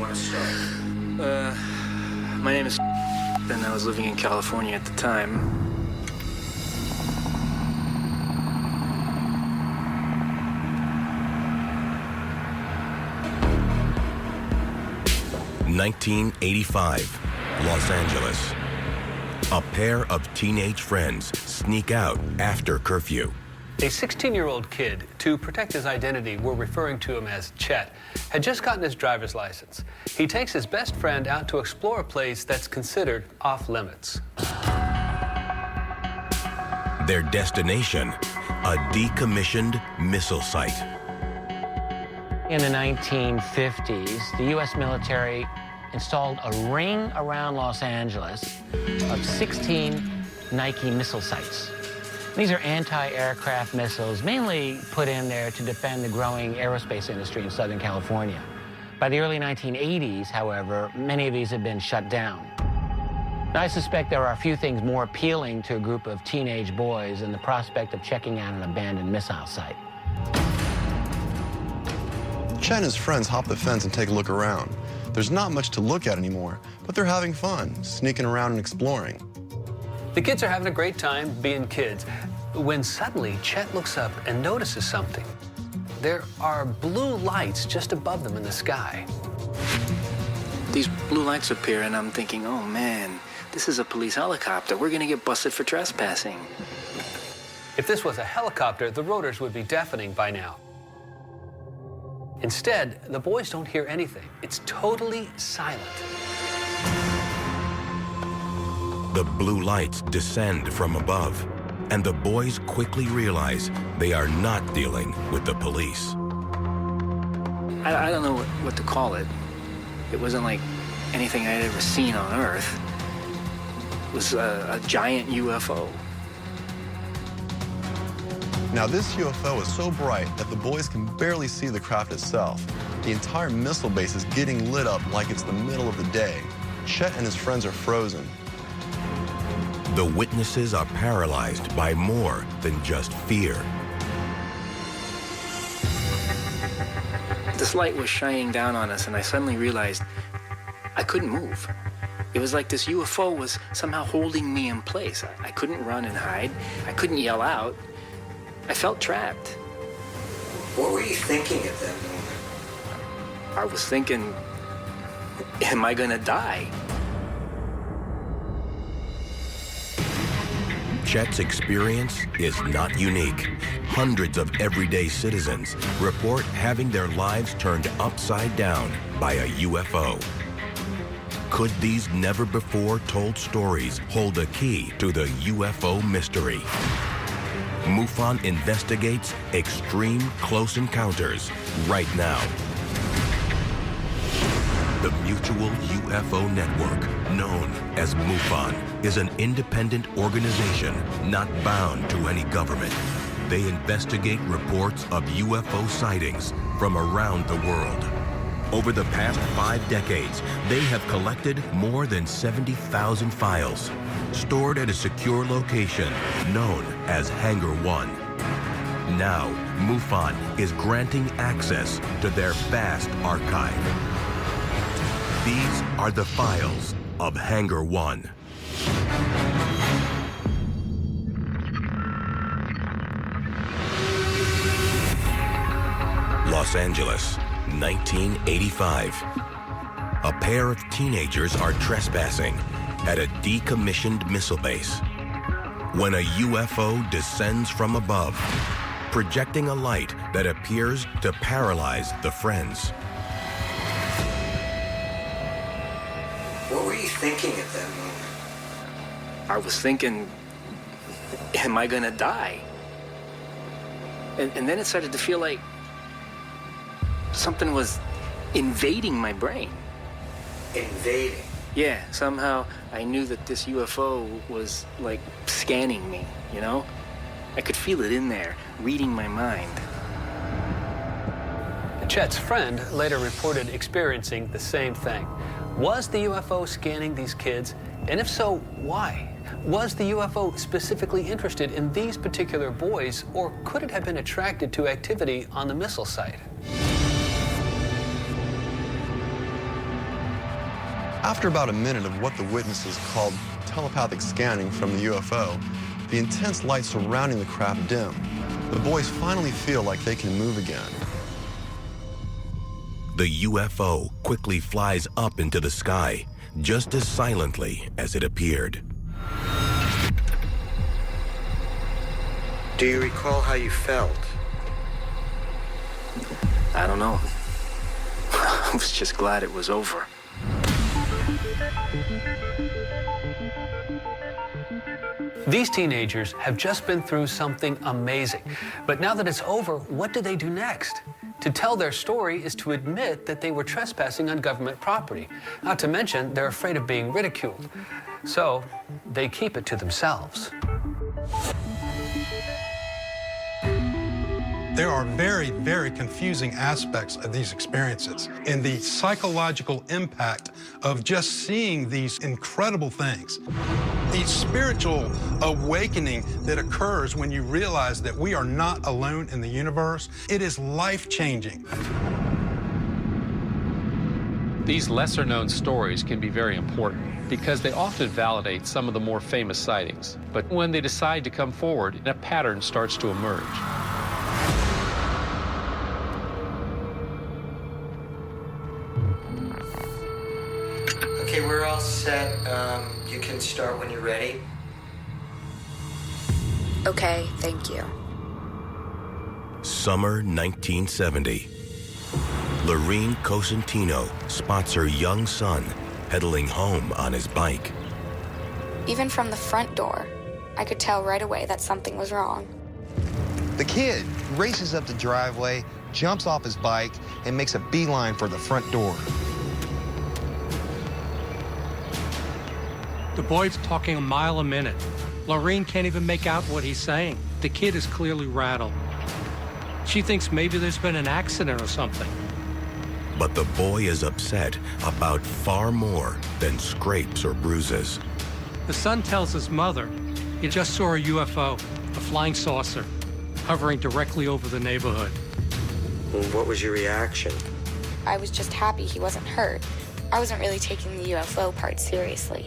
want to start? My name is and I was living in California at the time. (1985), Los Angeles. A pair of teenage friends sneak out after curfew. A 16-year-old kid, to protect his identity, we're referring to him as Chet, had just gotten his driver's license. He takes his best friend out to explore a place that's considered off-limits. Their destination, a decommissioned missile site. In the 1950s, the U.S. military installed a ring around Los Angeles of 16 Nike missile sites. These are anti-aircraft missiles, mainly put in there to defend the growing aerospace industry in Southern California. By the early 1980s, however, many of these had been shut down. Now, I suspect there are a few things more appealing to a group of teenage boys than the prospect of checking out an abandoned missile site. Chet and his friends hop the fence and take a look around. There's not much to look at anymore, but they're having fun, sneaking around and exploring. The kids are having a great time being kids, when suddenly Chet looks up and notices something. There are blue lights just above them in the sky. These blue lights appear, and I'm thinking, oh man, this is a police helicopter. We're gonna get busted for trespassing. If this was a helicopter, the rotors would be deafening by now. Instead, the boys don't hear anything. It's totally silent. The blue lights descend from above, and the boys quickly realize they are not dealing with the police. I don't know what to call it. It wasn't like anything I'd ever seen on Earth. It was a giant UFO. Now, this UFO is so bright that the boys can barely see the craft itself. The entire missile base is getting lit up like it's the middle of the day. Chet and his friends are frozen. The witnesses are paralyzed by more than just fear. This light was shining down on us, and I suddenly realized I couldn't move. It was like this UFO was somehow holding me in place. I couldn't run and hide. I couldn't yell out. I felt trapped. What were you thinking at that moment? I was thinking, am I gonna die? Chet's experience is not unique. Hundreds of everyday citizens report having their lives turned upside down by a UFO. Could these never-before-told stories hold a key to the UFO mystery? MUFON investigates extreme close encounters right now. The Mutual UFO Network, known as MUFON, is an independent organization not bound to any government. They investigate reports of UFO sightings from around the world. Over the past 5 decades, they have collected more than 70,000 files, stored at a secure location known as Hangar 1. Now, MUFON is granting access to their vast archive. These are the files of Hangar 1. Los Angeles, 1985. A pair of teenagers are trespassing at a decommissioned missile base when a UFO descends from above, projecting a light that appears to paralyze the friends. What were you thinking at that moment? I was thinking, am I gonna die? And then it started to feel like something was invading my brain. Invading? Yeah, somehow I knew that this UFO was like scanning me, you know? I could feel it in there, reading my mind. Chet's friend later reported experiencing the same thing. Was the UFO scanning these kids? And if so, why? Was the UFO specifically interested in these particular boys, or could it have been attracted to activity on the missile site? After about a minute of what the witnesses called telepathic scanning from the UFO, the intense light surrounding the craft dim. The boys finally feel like they can move again. The UFO quickly flies up into the sky, just as silently as it appeared. Do you recall how you felt? I don't know. I was just glad it was over. These teenagers have just been through something amazing. But now that it's over, what do they do next? To tell their story is to admit that they were trespassing on government property. Not to mention, they're afraid of being ridiculed. So they keep it to themselves. There are very, very confusing aspects of these experiences and the psychological impact of just seeing these incredible things. The spiritual awakening that occurs when you realize that we are not alone in the universe, it is life-changing. These lesser-known stories can be very important because they often validate some of the more famous sightings. But when they decide to come forward, a pattern starts to emerge. Okay, we're all set. You can start when you're ready. Okay, thank you. Summer 1970. Lorene Cosentino spots her young son pedaling home on his bike. Even from the front door, I could tell right away that something was wrong. The kid races up the driveway, jumps off his bike, and makes a beeline for the front door. The boy's talking a mile a minute. Lorene can't even make out what he's saying. The kid is clearly rattled. She thinks maybe there's been an accident or something. But the boy is upset about far more than scrapes or bruises. The son tells his mother he just saw a UFO, a flying saucer, hovering directly over the neighborhood. What was your reaction? I was just happy he wasn't hurt. I wasn't really taking the UFO part seriously.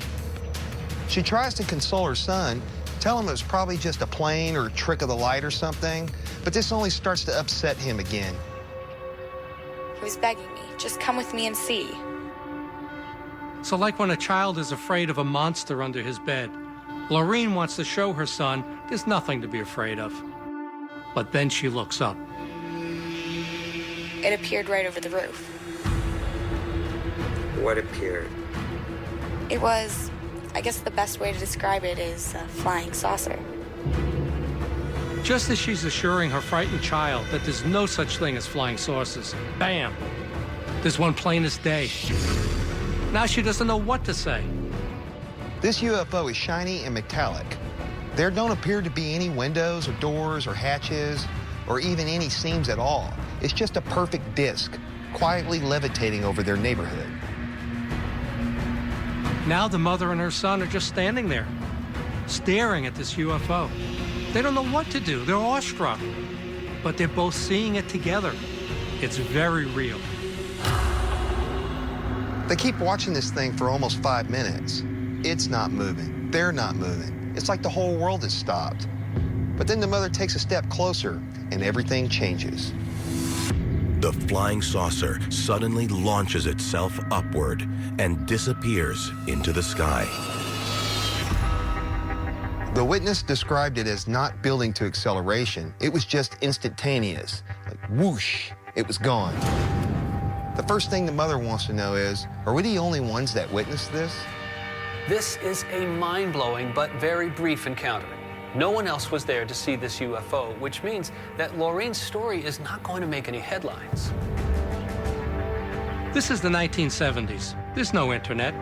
She tries to console her son, tell him it was probably just a plane or a trick of the light or something, but this only starts to upset him again. He was begging me, just come with me and see. So like when a child is afraid of a monster under his bed, Lorene wants to show her son there's nothing to be afraid of. But then she looks up. It appeared right over the roof. What appeared? It was, I guess the best way to describe it is a flying saucer. Just as she's assuring her frightened child that there's no such thing as flying saucers, bam, there's one plain as day. Now she doesn't know what to say. This UFO is shiny and metallic. There don't appear to be any windows or doors or hatches or even any seams at all. It's just a perfect disc, quietly levitating over their neighborhood. Now the mother and her son are just standing there, staring at this UFO. They don't know what to do. They're awestruck, but they're both seeing it together. It's very real. They keep watching this thing for almost 5 minutes. It's not moving. They're not moving. It's like the whole world has stopped. But then the mother takes a step closer, and everything changes. The flying saucer suddenly launches itself upward and disappears into the sky. The witness described it as not building to acceleration. It was just instantaneous. Like whoosh, it was gone. The first thing the mother wants to know is, are we the only ones that witnessed this? This is a mind-blowing but very brief encounter. No one else was there to see this UFO, which means that Lorene's story is not going to make any headlines. This is the 1970s. There's no internet.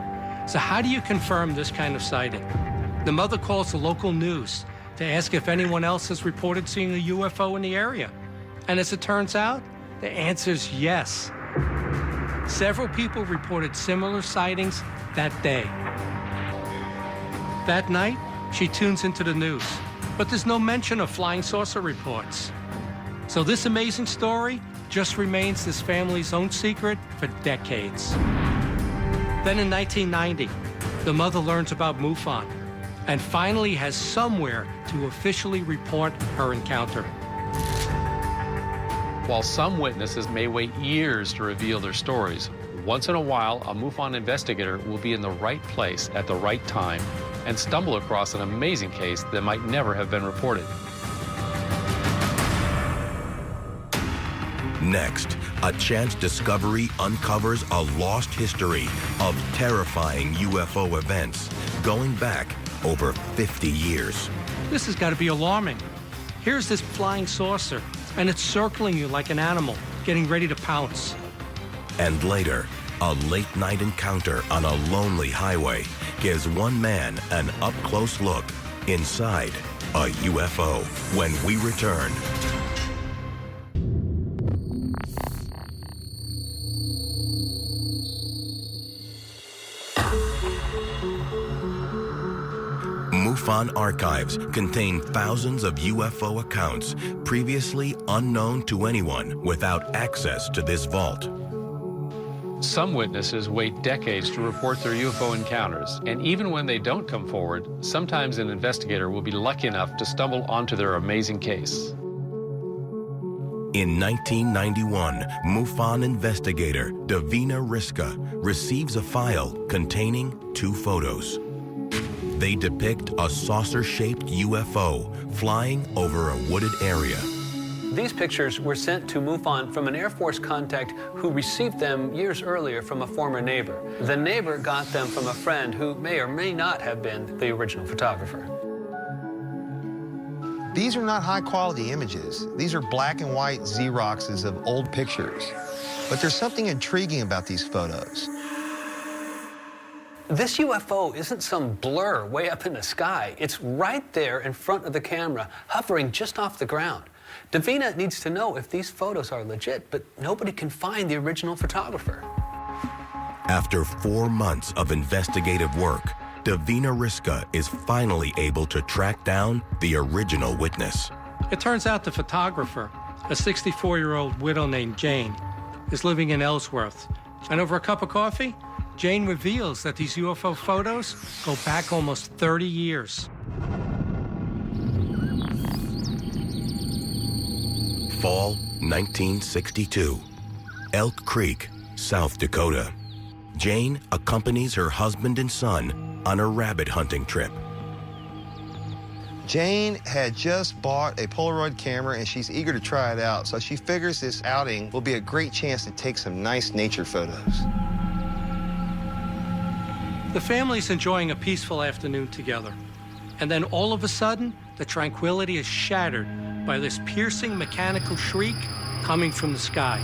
So how do you confirm this kind of sighting? The mother calls the local news to ask if anyone else has reported seeing a UFO in the area. And as it turns out, the answer is yes. Several people reported similar sightings that day. That night, she tunes into the news, but there's no mention of flying saucer reports. So this amazing story just remains this family's own secret for decades. Then in 1990, the mother learns about MUFON and finally has somewhere to officially report her encounter. While some witnesses may wait years to reveal their stories, once in a while, a MUFON investigator will be in the right place at the right time and stumble across an amazing case that might never have been reported. Next, a chance discovery uncovers a lost history of terrifying UFO events going back over 50 years. This has got to be alarming. Here's this flying saucer, and it's circling you like an animal, getting ready to pounce. And later, a late-night encounter on a lonely highway gives one man an up-close look inside a UFO. When we return. MUFON archives contain thousands of UFO accounts previously unknown to anyone without access to this vault. Some witnesses wait decades to report their UFO encounters, and even when they don't come forward, sometimes an investigator will be lucky enough to stumble onto their amazing case. In 1991, MUFON investigator Davina Riska receives a file containing 2 photos. They depict a saucer-shaped UFO flying over a wooded area. These pictures were sent to MUFON from an Air Force contact who received them years earlier from a former neighbor. The neighbor got them from a friend who may or may not have been the original photographer. These are not high-quality images. These are black and white Xeroxes of old pictures. But there's something intriguing about these photos. This UFO isn't some blur way up in the sky. It's right there in front of the camera, hovering just off the ground. Davina needs to know if these photos are legit, but nobody can find the original photographer. After 4 months of investigative work, Davina Riska is finally able to track down the original witness. It turns out the photographer, a 64-year-old widow named Jane, is living in Ellsworth. And over a cup of coffee, Jane reveals that these UFO photos go back almost 30 years. Fall 1962, Elk Creek, South Dakota. Jane accompanies her husband and son on a rabbit hunting trip. Jane had just bought a Polaroid camera and she's eager to try it out, so she figures this outing will be a great chance to take some nice nature photos. The family's enjoying a peaceful afternoon together. And then all of a sudden, the tranquility is shattered by this piercing mechanical shriek coming from the sky.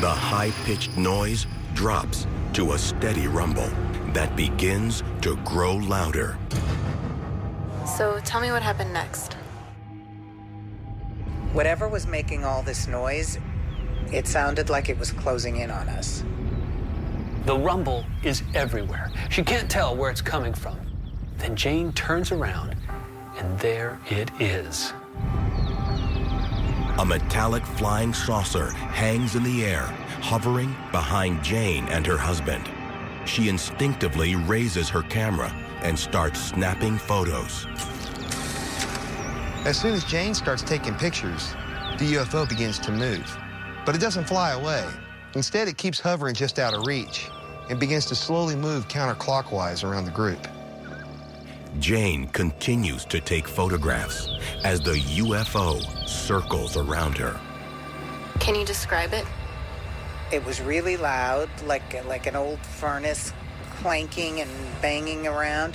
The high-pitched noise drops to a steady rumble that begins to grow louder. So tell me what happened next. Whatever was making all this noise, it sounded like it was closing in on us. The rumble is everywhere. She can't tell where it's coming from. Then Jane turns around, and there it is. A metallic flying saucer hangs in the air, hovering behind Jane and her husband. She instinctively raises her camera and starts snapping photos. As soon as Jane starts taking pictures, the UFO begins to move. But it doesn't fly away. Instead, it keeps hovering just out of reach and begins to slowly move counterclockwise around the group. Jane continues to take photographs as the UFO circles around her. Can you describe it? It was really loud, like an old furnace clanking and banging around.